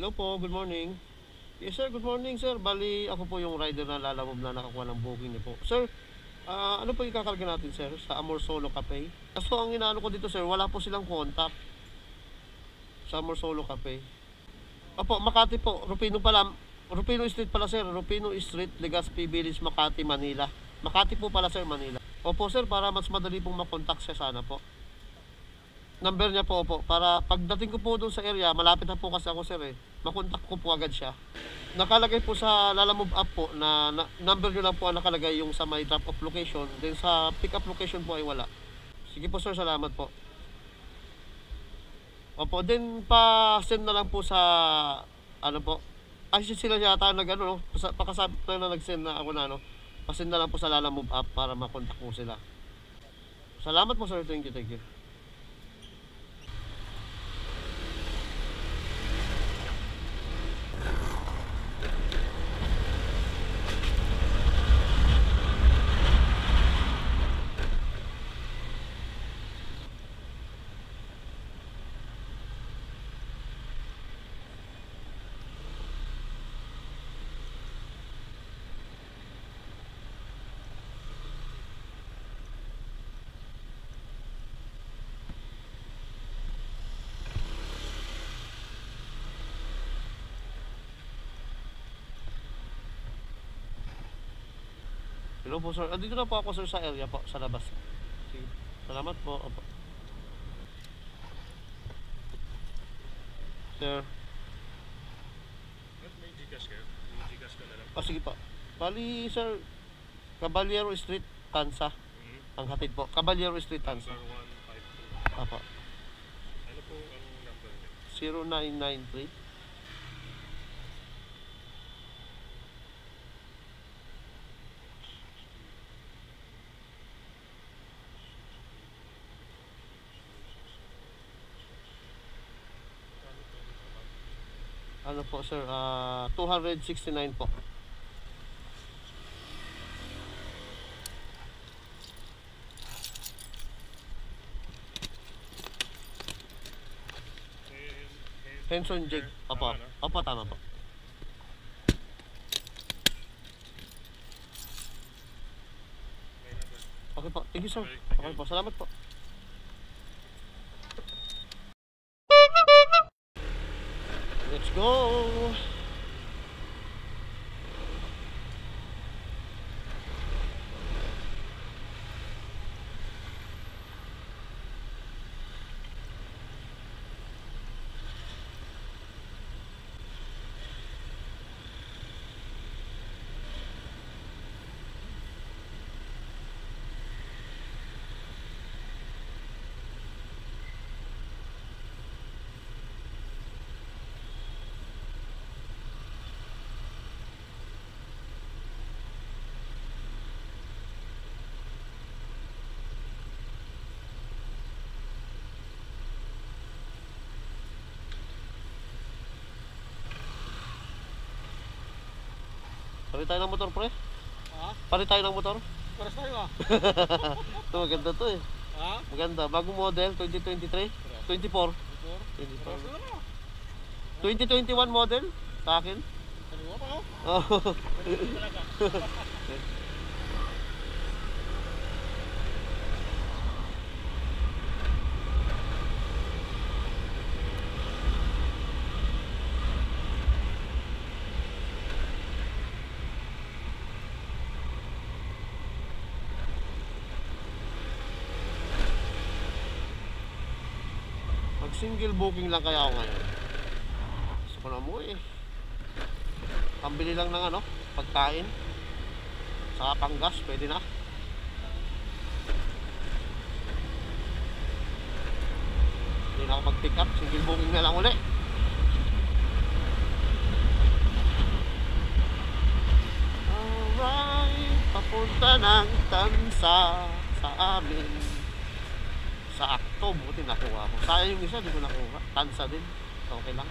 Hello po, good morning. Yes sir, good morning sir. Bali, ako po yung rider na lalamove na nakakuha ng booking niyo po. Sir, ano po ikakarga natin sir sa Amor Solo Cafe? Kaso ang inaano ko dito sir, wala po silang contact sa Amor Solo Cafe. Opo, Makati po, Rufino pala. Rufino Street pala sir, Rufino Street, Legazpi Village, Makati, Manila. Makati po pala sir, Manila. Opo sir, para mas madali pong makontak siya sana po. Number niya po para pagdating ko po doon sa area, malapit na po kasi ako sir makontak ko po agad siya. Nakalagay po sa Lalamove app po na number nyo lang po ang nakalagay yung sa may drop off location, then sa pick up location po ay wala. Sige po sir, salamat po. Opo, then pa-send na lang po sa ano po. Ay sila yata nag ano, pakasabi na nag-send na ako na ano. Pa-send na lang po sa Lalamove app para makontak po sila. Salamat po sir, thank you, thank you. Hello po sir. Andito na po ako sir sa area po, sa labas. Sige. Salamat po. Opo. Sir. May Gcash kayo? May Gcash ka na lang. Sige po. Bali sir, Caballero Street, Tansa. Ang hatid po. Caballero Street, Tansa. Number 152. Apo. Ano po ang number niyo? 0993 ano po sir, 269 po. Henson Jig. Opo. Opo, tama po. Okay po. Thank you sir. Okay po. Salamat po. Let's go. Palit tayo ng motor, pre. Ha? Palit tayo ng motor. Paras tayo ah. Ito, maganda to Ha? Maganda. Bagong model, 2023. 24. 24. Paras na lang ah. 2021 model sa akin. Kaliwa pa oh. Oh. Talaga. Mag single booking lang kaya ako ngayon. Gusto ko na umuwi Pambili lang ng ano, pagkain. Saka panggas, pwede na. Hindi na ako mag-pick up, single booking na lang uli. Alright, papunta ng Tansa sa amin. Sakto, buti nakuha ko. Sayang yung isa, di ko nakuha. Tansa din. Okay lang.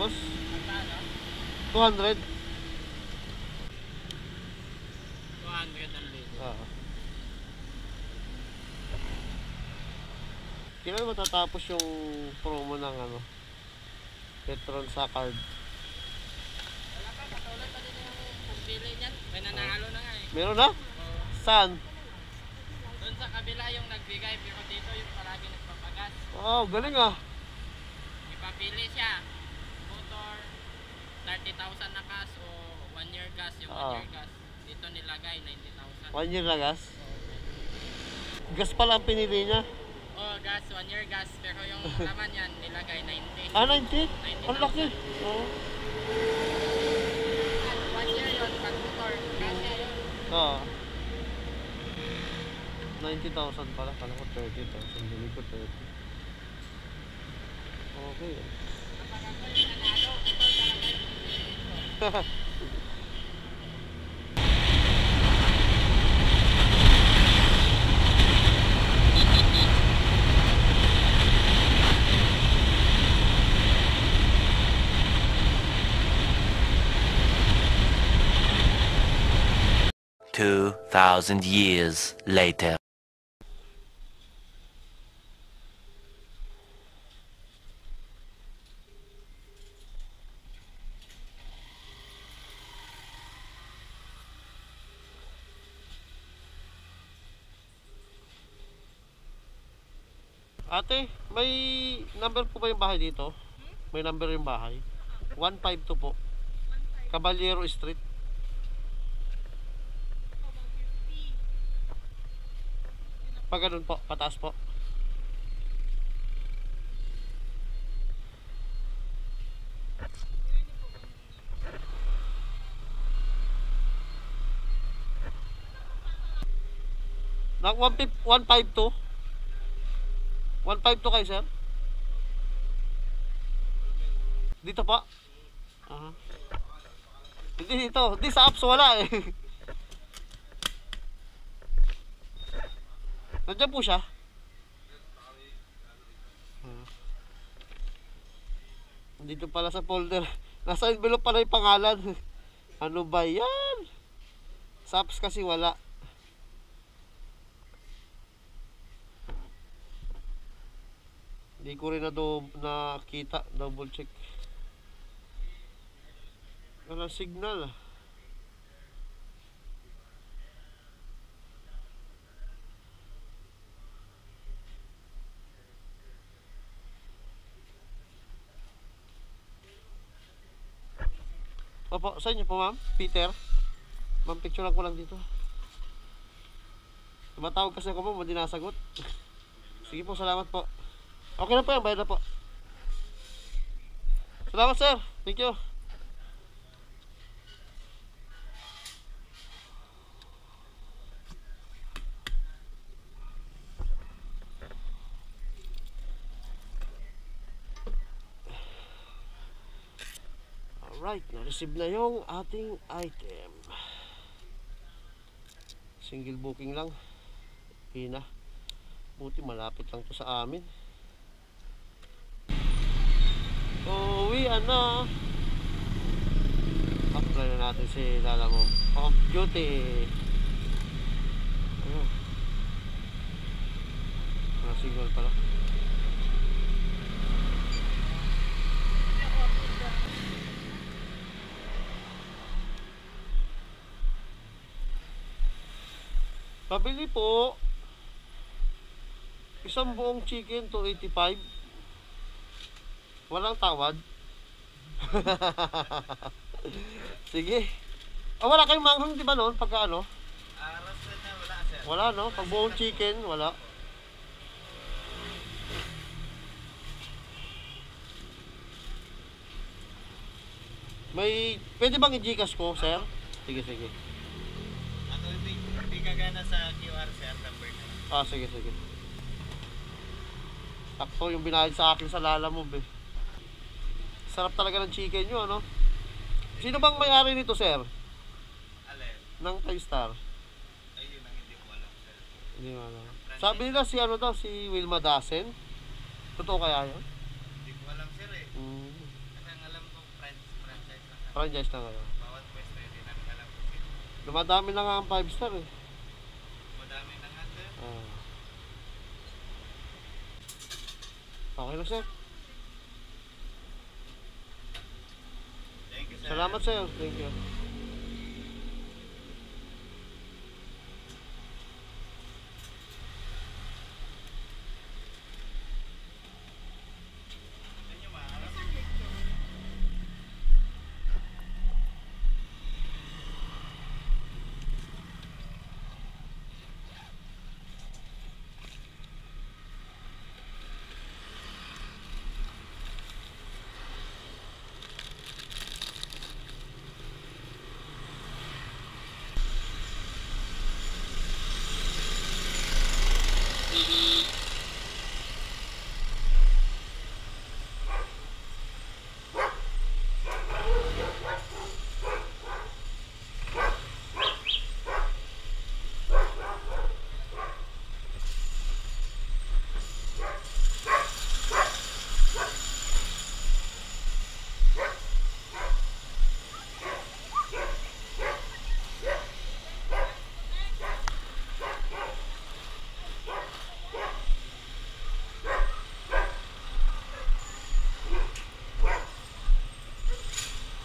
boss? Magkano? 200. 200 ang libo. Oo. Kailan matatapos yung promo ng ano? Petron sa card. Wala pa, katulad pa din yung pagpili niyan. May nanalo na nga eh. Meron na? Oo. Saan? Doon sa kabila yung nagbigay, pero dito yung palagi nagpapagas. Wow, galing ah. Ipapili siya. Motor, 30,000 na gas o 1 year gas. Yung 1 year gas, dito nilagay 90,000. 1 year na gas. Gas pala ang pinili niya. Oh, gas, 1 year gas. Pero yung laman yan, nilagay 90. Ah, 90? Ang laki. Oo. 1 year yun, pag motor. Kasi yun. Oo. 90,000 pala. Kala ko 30,000. Bili ko 30. Okay. Kapag ako yung nanalo, ito talaga yung pili ko. Two thousand years later. Ate, may number po ba yung bahay dito? May number yung bahay? 152 po. Caballero Street. Pag ganun po, pataas po. Nang 152? 152 kayo, sir? Dito po? Aha. Hindi dito. Hindi sa apps wala eh. Nandiyan po siya. Dito pala sa folder. Nasa envelope pala yung pangalan. Ano ba yan? Sa apps kasi wala. Hindi ko rin nakita. Double check. Walang signal ah. Opo, sa inyo po ma'am? Peter? Ma'am, picturean ko lang dito. Tumatawag kasi ako ma'am, hindi nasagot. Sige po, salamat po. Okay na po yan, bayad na po. Salamat sir, thank you. Alright, na-receive na yung ating item. Single booking lang. Pina. Buti malapit lang to sa amin. Uwian na. Apply na natin si Lalamove. Off duty. Ayun. Signal pala. Pabili po isang buong chicken 285. Walang tawad. Sige. Wala kayong manghang di ba noon pagka ano? Roasted na wala sir. Wala no, pag buong chicken wala. May pwede bang i-Gcash ko, sir? Sige, sige. Ako hindi kagana sa QR sir, number na. Ah, sige, sige. Sakto yung binayad sa akin sa Lalamove eh. Sarap talaga ng chicken nyo, ano? Sino bang may-ari nito, sir? Alin? Ng Thai Star? Ayun ang hindi ko alam sir. Hindi mo alam. Sabi nila si ano daw, si Wilma Dasen. Totoo kaya yun? Hindi ko alam sir eh. Mm. Kasi ang alam ko Franchise na kayo. Bawat pwesto yun, dinadala po sila. Dumadami na nga ang 5 star eh. Madami na nga sir. Ah. Okay na sir. Thank you sir. Salamat sir. Thank you. Sa inyo maharap.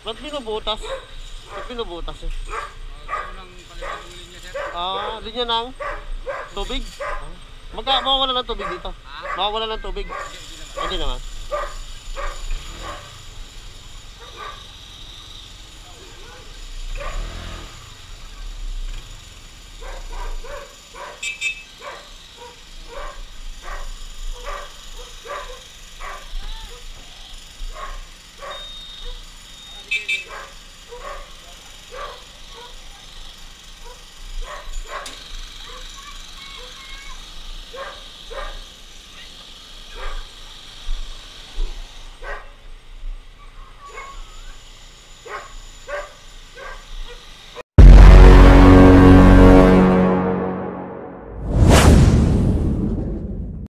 Ba't binubutas? Ba't binubutas eh? Gusto lang palitan ulit niya sir. Ah, linya ng tubig? Mawawala ng tubig dito? Mawawala ng tubig? Hindi naman.